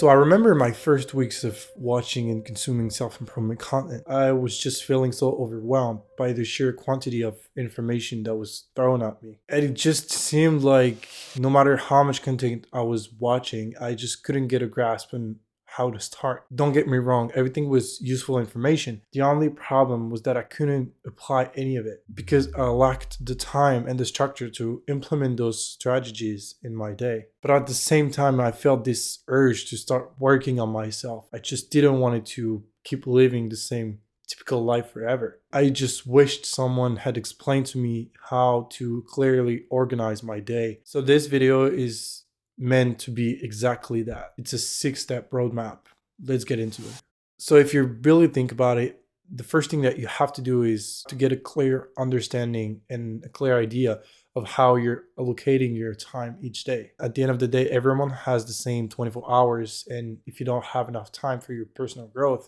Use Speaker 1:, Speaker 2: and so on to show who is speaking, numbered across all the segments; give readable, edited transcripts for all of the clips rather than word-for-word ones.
Speaker 1: So I remember my first weeks of watching and consuming self-improvement content. I was just feeling so overwhelmed by the sheer quantity of information that was thrown at me. And it just seemed like no matter how much content I was watching, I just couldn't get a grasp on how to start. Don't get me wrong, everything was useful information. The only problem was that I couldn't apply any of it because I lacked the time and the structure to implement those strategies in my day. But at the same time, I felt this urge to start working on myself. I just didn't want it to keep living the same typical life forever. I just wished someone had explained to me how to clearly organize my day. So this video is meant to be exactly that. It's a 6-step roadmap. Let's get into it. So if you really think about it, the first thing that you have to do is to get a clear understanding and a clear idea of how you're allocating your time each day. At the end of the day, everyone has the same 24 hours, and if you don't have enough time for your personal growth,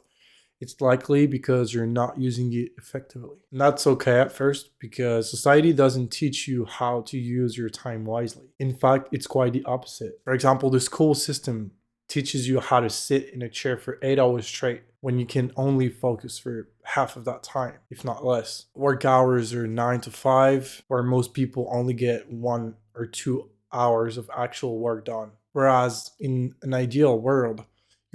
Speaker 1: it's likely because you're not using it effectively. And that's okay at first because society doesn't teach you how to use your time wisely. In fact, it's quite the opposite. For example, the school system teaches you how to sit in a chair for 8 hours straight when you can only focus for half of that time, if not less. Work hours are 9 to 5, where most people only get 1 or 2 hours of actual work done. Whereas in an ideal world,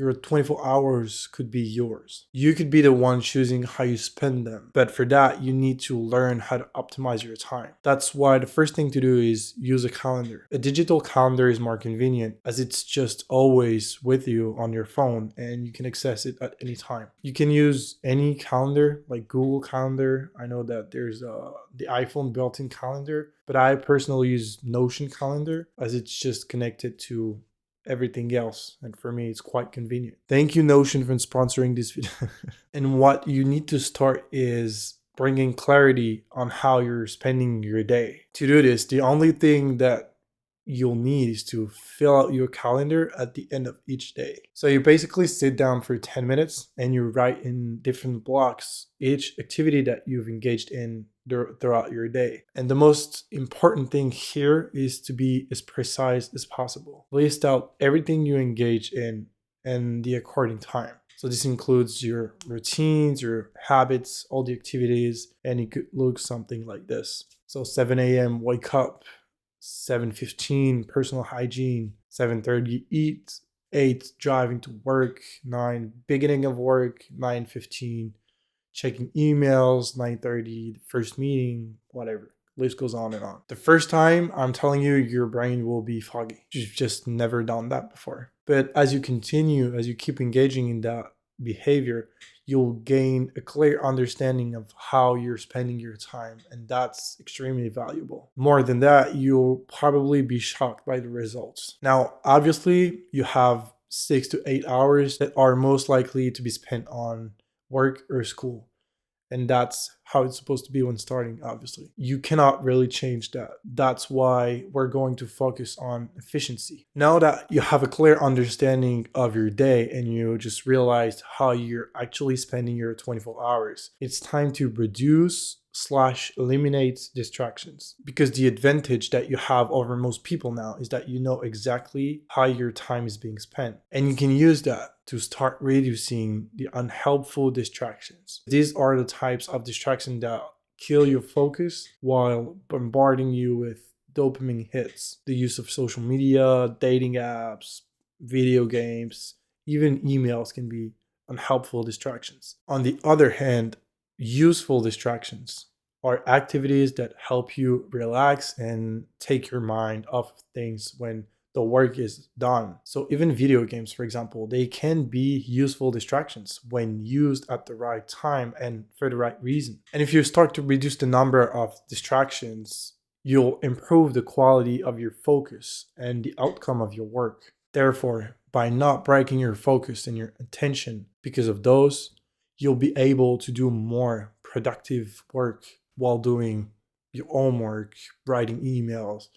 Speaker 1: your 24 hours could be yours. You could be the one choosing how you spend them. But for that, you need to learn how to optimize your time. That's why the first thing to do is use a calendar. A digital calendar is more convenient as it's just always with you on your phone and you can access it at any time. You can use any calendar like Google Calendar. I know that there's the iPhone built-in calendar, but I personally use Notion Calendar as it's just connected to everything else, and for me it's quite convenient. Thank you Notion for sponsoring this video. And what you need to start is bringing clarity on how you're spending your day. To do this, the only thing that you'll need is to fill out your calendar at the end of each day. So you basically sit down for 10 minutes and you write in different blocks each activity that you've engaged in throughout your day. And the most important thing here is to be as precise as possible. List out everything you engage in and the according time. So this includes your routines, your habits, all the activities, and it could look something like this. So 7 a.m. wake up, 7:15 personal hygiene, 7:30 eat, 8 driving to work, 9 beginning of work, 9:15 checking emails, 9:30 the first meeting, whatever. List goes on and on. The first time, I'm telling you, your brain will be foggy. You've just never done that before. But as you continue, as you keep engaging in that behavior, you'll gain a clear understanding of how you're spending your time, and that's extremely valuable. More than that, you'll probably be shocked by the results. Now, obviously, you have 6 to 8 hours that are most likely to be spent on work or school. And that's how it's supposed to be when starting, obviously. You cannot really change that. That's why we're going to focus on efficiency. Now that you have a clear understanding of your day and you just realized how you're actually spending your 24 hours, it's time to reduce/eliminate distractions. Because the advantage that you have over most people now is that you know exactly how your time is being spent. And you can use that to start reducing the unhelpful distractions. These are the types of distractions that kill your focus while bombarding you with dopamine hits. The use of social media, dating apps, video games, even emails can be unhelpful distractions. On the other hand, useful distractions are activities that help you relax and take your mind off of things when the work is done. So even video games, for example, they can be useful distractions when used at the right time and for the right reason. And if you start to reduce the number of distractions, you'll improve the quality of your focus and the outcome of your work. Therefore, by not breaking your focus and your attention because of those, you'll be able to do more productive work while doing your own work, writing emails,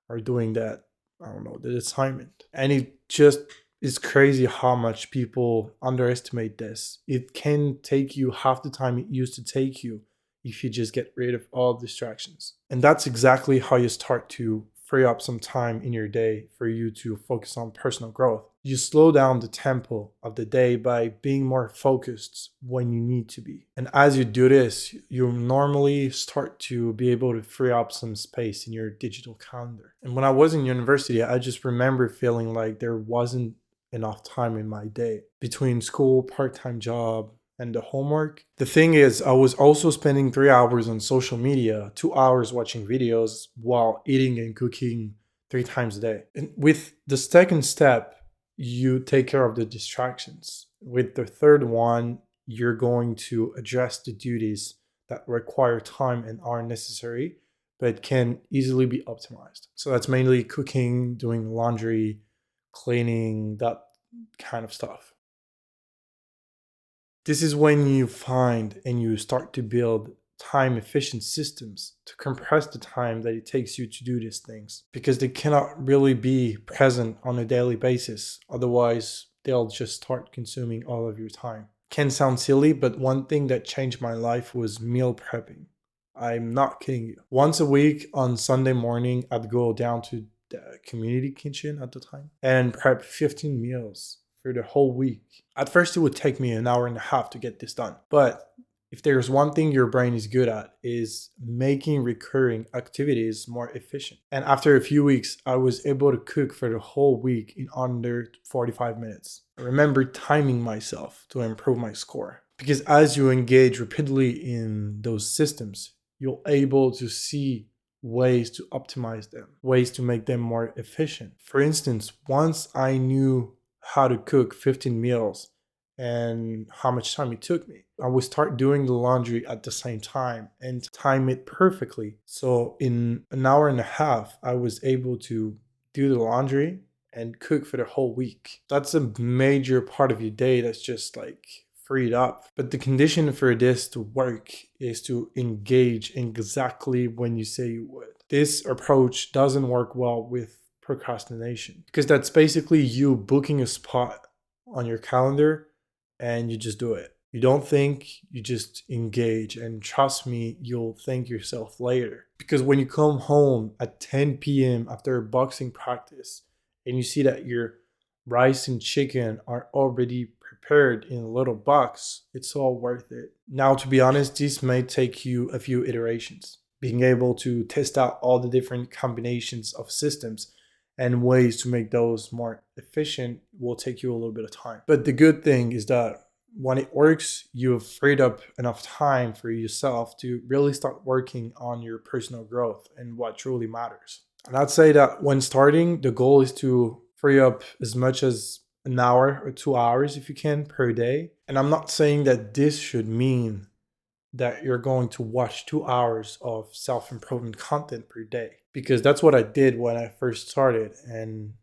Speaker 1: or doing that, I don't know, the assignment. And it just is crazy how much people underestimate this. It can take you half the time it used to take you if you just get rid of all distractions. And that's exactly how you start to free up some time in your day for you to focus on personal growth. You slow down the tempo of the day by being more focused when you need to be. And as you do this, you normally start to be able to free up some space in your digital calendar. And when I was in university, I just remember feeling like there wasn't enough time in my day between school, part-time job, and the homework. The thing is, I was also spending 3 hours on social media, 2 hours watching videos while eating and cooking 3 times a day. And with the second step, you take care of the distractions. With the third one, you're going to address the duties that require time and are necessary, but can easily be optimized. So that's mainly cooking, doing laundry, cleaning, that kind of stuff. This is when you find and you start to build time efficient systems to compress the time that it takes you to do these things, because they cannot really be present on a daily basis. Otherwise, they'll just start consuming all of your time. Can sound silly, but one thing that changed my life was meal prepping. I'm not kidding you. Once a week on Sunday morning, I'd go down to the community kitchen at the time and prep 15 meals for the whole week. At first, it would take me an hour and a half to get this done. But if there's one thing your brain is good at, is making recurring activities more efficient. And after a few weeks, I was able to cook for the whole week in under 45 minutes. I remember timing myself to improve my score. Because as you engage repeatedly in those systems, you're able to see ways to optimize them, ways to make them more efficient. For instance, once I knew how to cook 15 meals and how much time it took me, I would start doing the laundry at the same time and time it perfectly. So in an hour and a half, I was able to do the laundry and cook for the whole week. That's a major part of your day that's just like freed up. But the condition for this to work is to engage exactly when you say you would. This approach doesn't work well with procrastination, because that's basically you booking a spot on your calendar and you just do it. You don't think, you just engage. And trust me, you'll thank yourself later. Because when you come home at 10 p.m. after a boxing practice and you see that your rice and chicken are already prepared in a little box, it's all worth it. Now, to be honest, this may take you a few iterations. Being able to test out all the different combinations of systems and ways to make those more efficient will take you a little bit of time. But the good thing is that when it works, you've freed up enough time for yourself to really start working on your personal growth and what truly matters. And I'd say that when starting, the goal is to free up as much as an hour or 2 hours if you can per day. And I'm not saying that this should mean that you're going to watch 2 hours of self-improvement content per day, because that's what I did when I first started and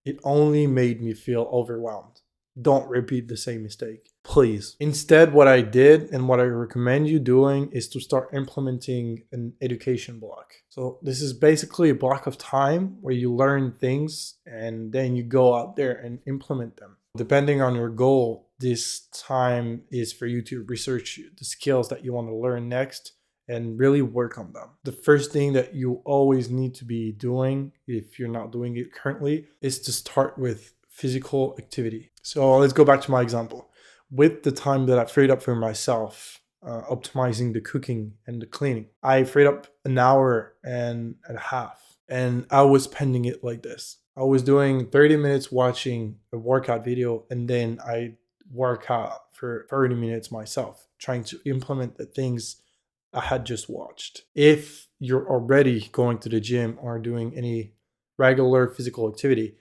Speaker 1: it only made me feel overwhelmed. Don't repeat the same mistake, please. Instead, what I did and what I recommend you doing is to start implementing an education block. So this is basically a block of time where you learn things and then you go out there and implement them. Depending on your goal, this time is for you to research the skills that you want to learn next and really work on them. The first thing that you always need to be doing, if you're not doing it currently, is to start with physical activity. So let's go back to my example. With the time that I freed up for myself, optimizing the cooking and the cleaning, I freed up an hour and a half, and I was spending it like this. I was doing 30 minutes watching a workout video, and then I work out for 30 minutes myself, trying to implement the things I had just watched. If you're already going to the gym or doing any regular physical activity,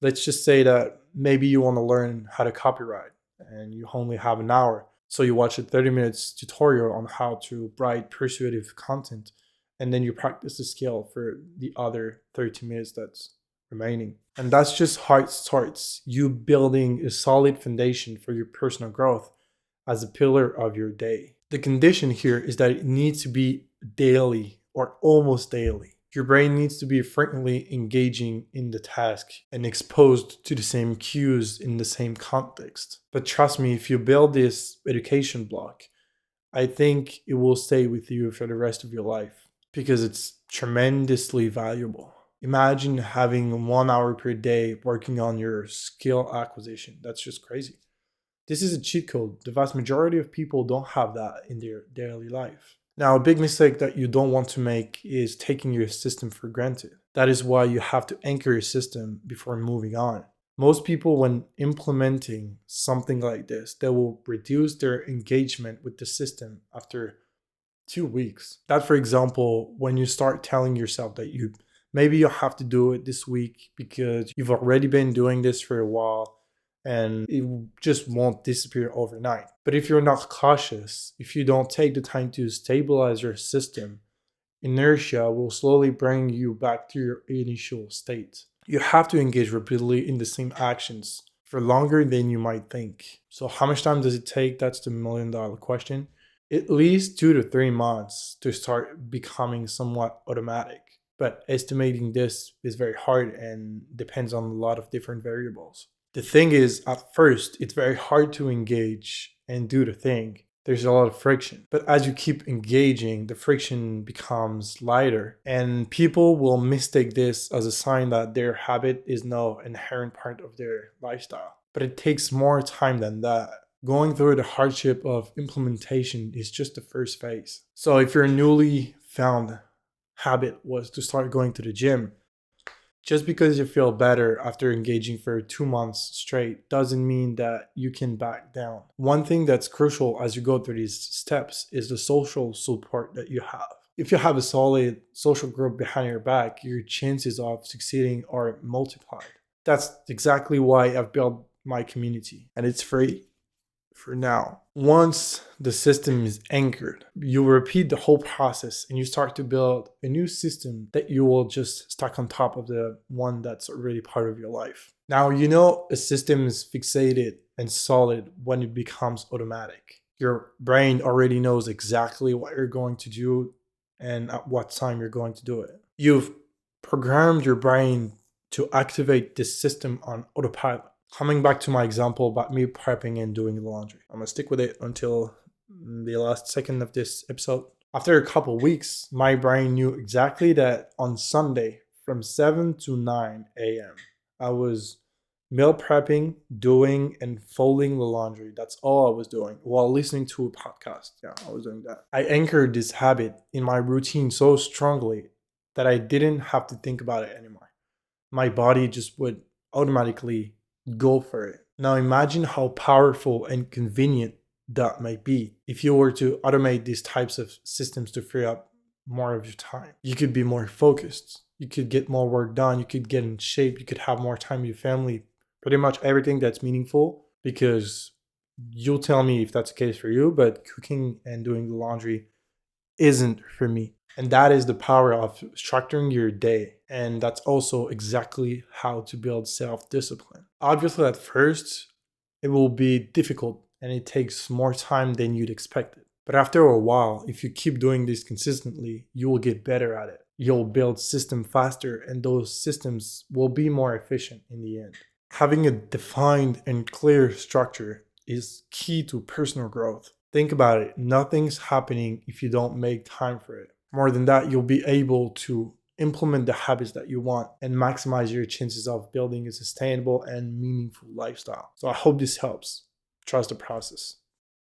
Speaker 1: let's just say that maybe you want to learn how to copyright and you only have an hour. So you watch a 30 minutes tutorial on how to write persuasive content, and then you practice the skill for the other 30 minutes that's remaining. And that's just how it starts. You building a solid foundation for your personal growth as a pillar of your day. The condition here is that it needs to be daily or almost daily. Your brain needs to be frequently engaging in the task and exposed to the same cues in the same context. But trust me, if you build this education block, I think it will stay with you for the rest of your life because it's tremendously valuable. Imagine having 1 hour per day working on your skill acquisition. That's just crazy. This is a cheat code. The vast majority of people don't have that in their daily life. Now, a big mistake that you don't want to make is taking your system for granted. That is why you have to anchor your system before moving on. Most people, when implementing something like this, they will reduce their engagement with the system after 2 weeks. That, for example, when you start telling yourself that maybe you have to do it this week because you've already been doing this for a while and it just won't disappear overnight. But if you're not cautious, if you don't take the time to stabilize your system, inertia will slowly bring you back to your initial state. You have to engage repeatedly in the same actions for longer than you might think. So, how much time does it take? That's the $1,000,000 question. At least 2 to 3 months to start becoming somewhat automatic. But estimating this is very hard and depends on a lot of different variables. The thing is, at first, it's very hard to engage and do the thing. There's a lot of friction. But as you keep engaging, the friction becomes lighter. And people will mistake this as a sign that their habit is now an inherent part of their lifestyle. But it takes more time than that. Going through the hardship of implementation is just the first phase. So if your newly found habit was to start going to the gym, just because you feel better after engaging for 2 months straight doesn't mean that you can back down. One thing that's crucial as you go through these steps is the social support that you have. If you have a solid social group behind your back, your chances of succeeding are multiplied. That's exactly why I've built my community, and it's free for now. Once the system is anchored, you repeat the whole process and you start to build a new system that you will just stack on top of the one that's already part of your life. Now, you know a system is fixated and solid when it becomes automatic. Your brain already knows exactly what you're going to do and at what time you're going to do it. You've programmed your brain to activate this system on autopilot. Coming back to my example about me prepping and doing the laundry, I'm gonna stick with it until the last second of this episode. After a couple weeks, my brain knew exactly that on Sunday from 7 to 9 a.m., I was meal prepping, doing, and folding the laundry. That's all I was doing while listening to a podcast. Yeah, I was doing that. I anchored this habit in my routine so strongly that I didn't have to think about it anymore. My body just would automatically go for it. Now imagine how powerful and convenient that might be if you were to automate these types of systems to free up more of your time. You could be more focused. You could get more work done. You could get in shape. You could have more time with your family. Pretty much everything that's meaningful, because you'll tell me if that's the case for you, but cooking and doing the laundry isn't for me. And that is the power of structuring your day. And that's also exactly how to build self-discipline. Obviously, at first, it will be difficult and it takes more time than you'd expected. But after a while, if you keep doing this consistently, you will get better at it. You'll build systems faster and those systems will be more efficient in the end. Having a defined and clear structure is key to personal growth. Think about it. Nothing's happening if you don't make time for it. More than that, you'll be able to implement the habits that you want and maximize your chances of building a sustainable and meaningful lifestyle. So I hope this helps. Trust the process.